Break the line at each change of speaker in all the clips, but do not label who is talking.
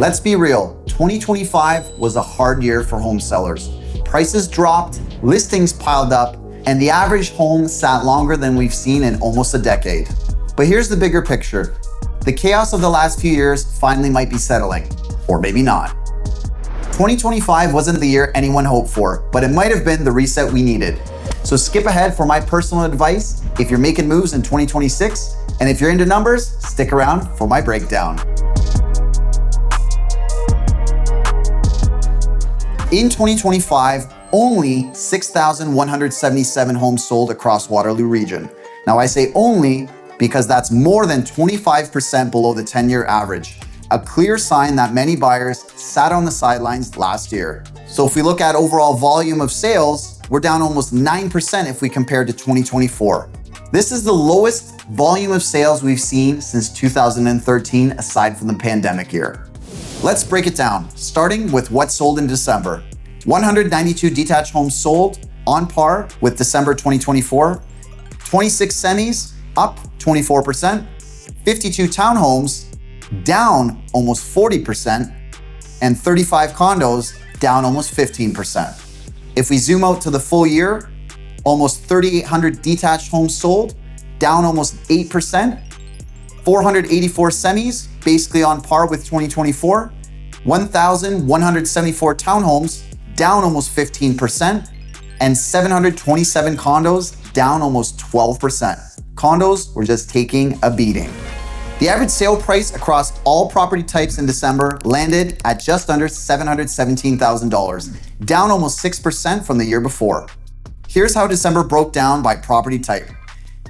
Let's be real, 2025 was a hard year for home sellers. Prices dropped, listings piled up, and the average home sat longer than we've seen in almost a decade. But here's the bigger picture. The chaos of the last few years finally might be settling, or maybe not. 2025 wasn't the year anyone hoped for, but it might have been the reset we needed. So skip ahead for my personal advice if you're making moves in 2026, and if you're into numbers, stick around for my breakdown. In 2025, only 6,177 homes sold across Waterloo region. Now I say only because that's more than 25% below the 10-year average. A clear sign that many buyers sat on the sidelines last year. So if we look at overall volume of sales, we're down almost 9% if we compare to 2024. This is the lowest volume of sales we've seen since 2013, aside from the pandemic year. Let's break it down, starting with what sold in December. 192 detached homes sold, on par with December 2024. 26 semis, up 24%. 52 townhomes, down almost 40%. And 35 condos, down almost 15%. If we zoom out to the full year, almost 3,800 detached homes sold, down almost 8%. 484 semis, basically on par with 2024. 1,174 townhomes, down almost 15%. And 727 condos, down almost 12%. Condos were just taking a beating. The average sale price across all property types in December landed at just under $717,000, down almost 6% from the year before. Here's how December broke down by property type.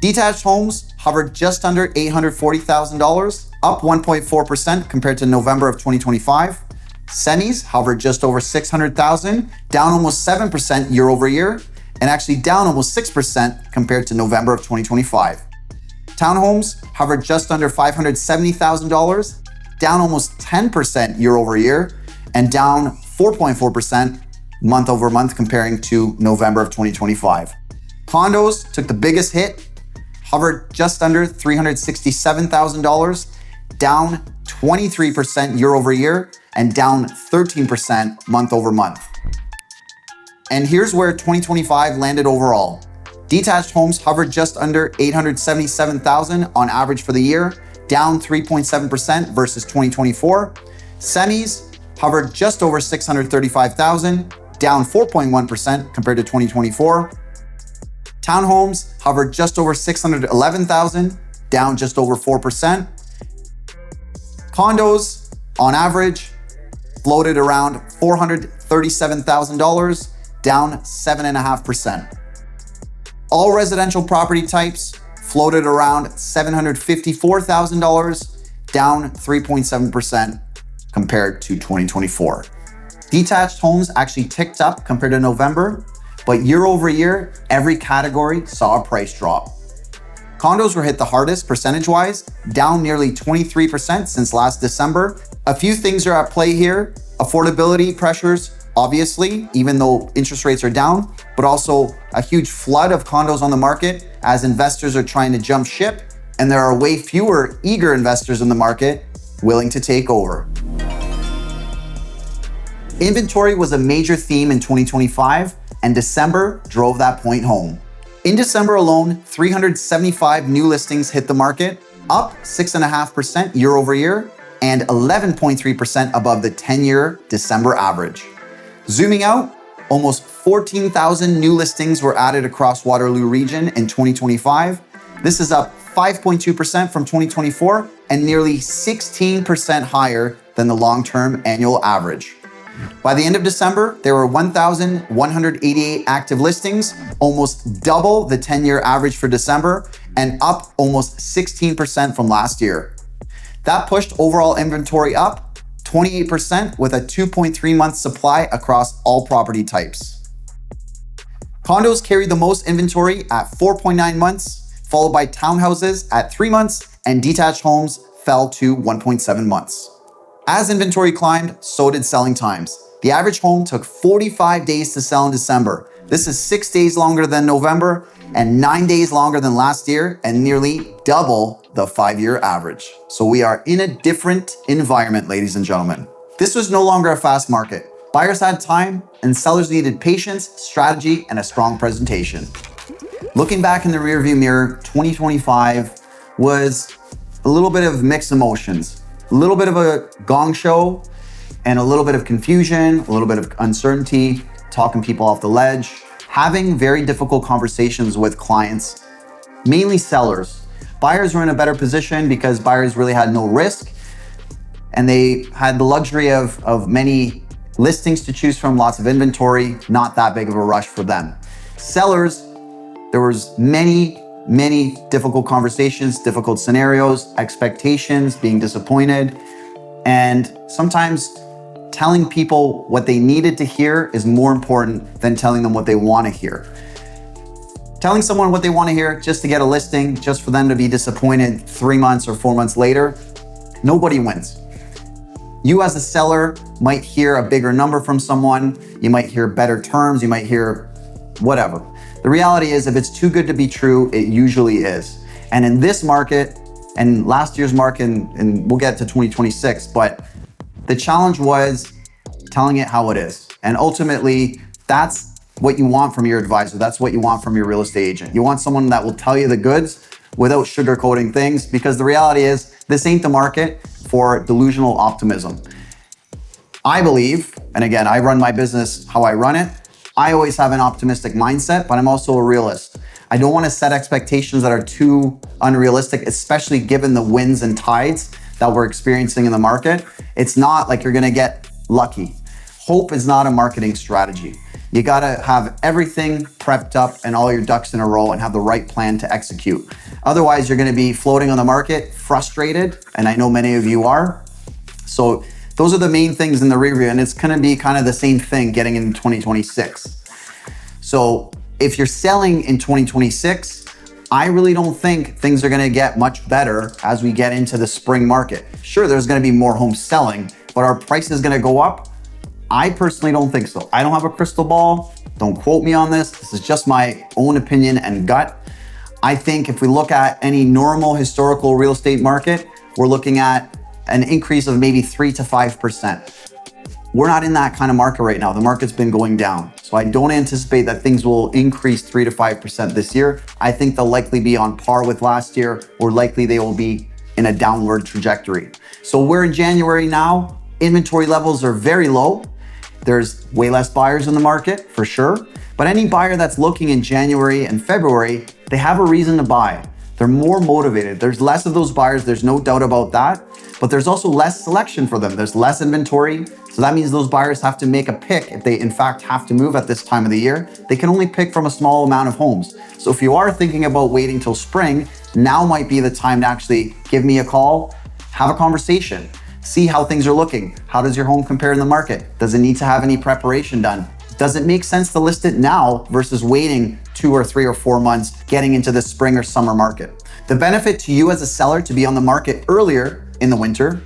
Detached homes hovered just under $840,000, up 1.4% compared to November of 2025. Semis hovered just over $600,000, down almost 7% year over year, and actually down almost 6% compared to November of 2025. Townhomes hovered just under $570,000, down almost 10% year over year, and down 4.4% month over month comparing to November of 2025. Condos took the biggest hit, hovered just under $367,000, down 23% year over year, and down 13% month over month. And here's where 2025 landed overall. Detached homes hovered just under $877,000 on average for the year, down 3.7% versus 2024. Semis hovered just over $635,000, down 4.1% compared to 2024. Townhomes hovered just over $611,000, down just over 4%. Condos, on average, floated around $437,000, down 7.5%. All residential property types floated around $754,000, down 3.7% compared to 2024. Detached homes actually ticked up compared to November, but year over year, every category saw a price drop. Condos were hit the hardest percentage-wise, down nearly 23% since last December. A few things are at play here. Affordability pressures, obviously, even though interest rates are down, but also a huge flood of condos on the market as investors are trying to jump ship, and there are way fewer eager investors in the market willing to take over. Inventory was a major theme in 2025, and December drove that point home. In December alone, 375 new listings hit the market, up 6.5% year over year, and 11.3% above the 10-year December average. Zooming out, almost 14,000 new listings were added across Waterloo region in 2025. This is up 5.2% from 2024 and nearly 16% higher than the long-term annual average. By the end of December, there were 1,188 active listings, almost double the 10-year average for December, and up almost 16% from last year. That pushed overall inventory up 28% with a 2.3 month supply across all property types. Condos carried the most inventory at 4.9 months, followed by townhouses at 3 months, and detached homes fell to 1.7 months. As inventory climbed, so did selling times. The average home took 45 days to sell in December. This is 6 days longer than November and 9 days longer than last year and nearly double the 5-year average. So we are in a different environment, ladies and gentlemen. This was no longer a fast market. Buyers had time and sellers needed patience, strategy, and a strong presentation. Looking back in the rearview mirror, 2025 was a little bit of mixed emotions, a little bit of a gong show and a little bit of confusion, a little bit of uncertainty, talking people off the ledge, having very difficult conversations with clients, mainly sellers. Buyers were in a better position because buyers really had no risk and they had the luxury of many listings to choose from, lots of inventory, not that big of a rush for them. Sellers, there was many difficult conversations, difficult scenarios, expectations, being disappointed, and sometimes telling people what they needed to hear is more important than telling them what they want to hear. Telling someone what they want to hear just to get a listing, just for them to be disappointed 3 months or 4 months later, nobody wins. You as a seller might hear a bigger number from someone, you might hear better terms, you might hear whatever. The reality is if it's too good to be true, it usually is. And in this market, and last year's market, and we'll get to 2026, but the challenge was telling it how it is. And ultimately, that's what you want from your advisor. That's what you want from your real estate agent. You want someone that will tell you the goods without sugarcoating things, because the reality is this ain't the market for delusional optimism. I believe, and again, I run my business how I run it, I always have an optimistic mindset, but I'm also a realist. I don't want to set expectations that are too unrealistic, especially given the winds and tides that we're experiencing in the market. It's not like you're going to get lucky. Hope is not a marketing strategy. You got to have everything prepped up and all your ducks in a row and have the right plan to execute. Otherwise, you're going to be floating on the market, frustrated, and I know many of you are. So those are the main things in the review, and it's going to be kind of the same thing getting into 2026. So if you're selling in 2026, I really don't think things are going to get much better as we get into the spring market. Sure, there's going to be more homes selling, but our price is going to go up. I personally don't think so. I don't have a crystal ball. Don't quote me on this. This is just my own opinion and gut. I think if we look at any normal historical real estate market, we're looking at an increase of maybe 3 to 5%. We're not in that kind of market right now. The market's been going down. So I don't anticipate that things will increase 3 to 5% this year. I think they'll likely be on par with last year, or likely they will be in a downward trajectory. So we're in January now. Inventory levels are very low. There's way less buyers in the market for sure. But any buyer that's looking in January and February, they have a reason to buy. They're more motivated. There's less of those buyers, there's no doubt about that. But there's also less selection for them. There's less inventory. So that means those buyers have to make a pick. If they in fact have to move at this time of the year, they can only pick from a small amount of homes. So if you are thinking about waiting till spring, now might be the time to actually give me a call, have a conversation, see how things are looking. How does your home compare in the market? Does it need to have any preparation done? Does it make sense to list it now versus waiting 2 or 3 or 4 months getting into the spring or summer market? The benefit to you as a seller to be on the market earlier in the winter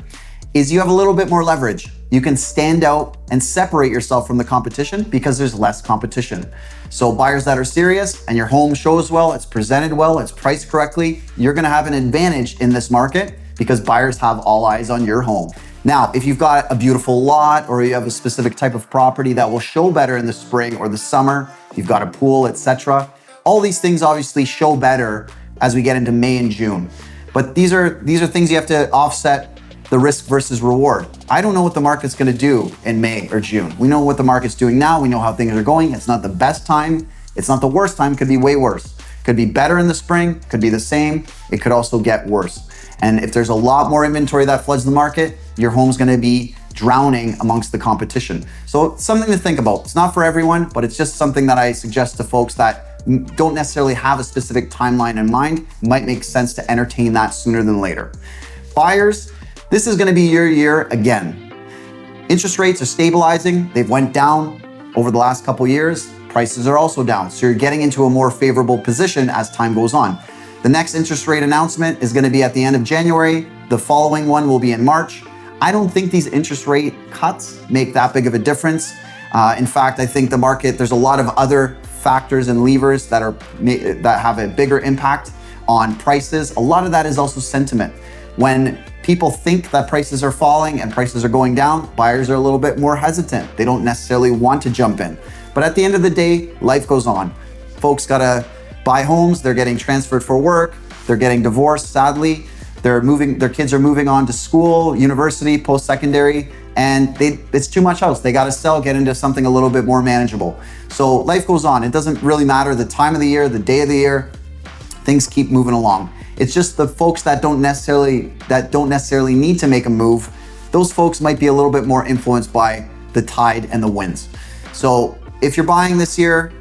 is you have a little bit more leverage. You can stand out and separate yourself from the competition because there's less competition. So buyers that are serious and your home shows well, it's presented well, it's priced correctly, you're gonna have an advantage in this market because buyers have all eyes on your home. Now, if you've got a beautiful lot or you have a specific type of property that will show better in the spring or the summer, you've got a pool, etc. All these things obviously show better as we get into May and June. But these are things you have to offset the risk versus reward. I don't know what the market's gonna do in May or June. We know what the market's doing now. We know how things are going. It's not the best time. It's not the worst time. Could be way worse. Could be better in the spring, could be the same. It could also get worse. And if there's a lot more inventory that floods the market, your home's gonna be drowning amongst the competition. So it's something to think about. It's not for everyone, but it's just something that I suggest to folks that don't necessarily have a specific timeline in mind. It might make sense to entertain that sooner than later. Buyers, this is gonna be your year again. Interest rates are stabilizing. They've went down over the last couple years. Prices are also down. So you're getting into a more favorable position as time goes on. The next interest rate announcement is gonna be at the end of January. The following one will be in March. I don't think these interest rate cuts make that big of a difference. In fact, I think the market, there's a lot of other factors and levers that have a bigger impact on prices. A lot of that is also sentiment. When people think that prices are falling and prices are going down, buyers are a little bit more hesitant. They don't necessarily want to jump in. But at the end of the day, life goes on. Folks gotta buy homes, they're getting transferred for work, they're getting divorced, sadly. Their kids are moving on to school, university, post-secondary, and it's too much house. They gotta sell, get into something a little bit more manageable. So life goes on. It doesn't really matter the time of the year, the day of the year, things keep moving along. It's just the folks that don't necessarily need to make a move. Those folks might be a little bit more influenced by the tide and the winds. So if you're buying this year,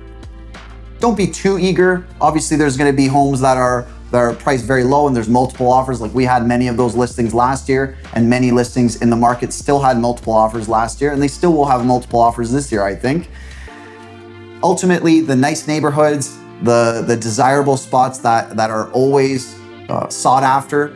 don't be too eager. Obviously, there's gonna be homes that are priced very low and there's multiple offers. Like we had many of those listings last year, and many listings in the market still had multiple offers last year, and they still will have multiple offers this year, I think. Ultimately, the nice neighborhoods, the desirable spots that are always sought after,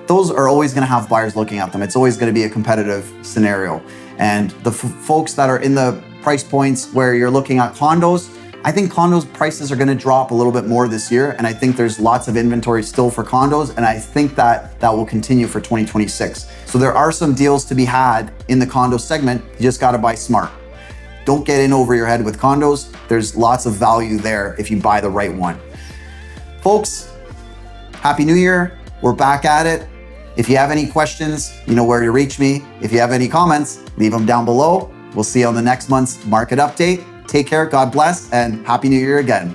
those are always gonna have buyers looking at them. It's always gonna be a competitive scenario. And the folks that are in the price points where you're looking at condos, I think condos prices are gonna drop a little bit more this year, and I think there's lots of inventory still for condos, and I think that will continue for 2026. So there are some deals to be had in the condo segment. You just gotta buy smart. Don't get in over your head with condos. There's lots of value there if you buy the right one. Folks, Happy New Year. We're back at it. If you have any questions, you know where to reach me. If you have any comments, leave them down below. We'll see you on the next month's market update. Take care, God bless, and Happy New Year again.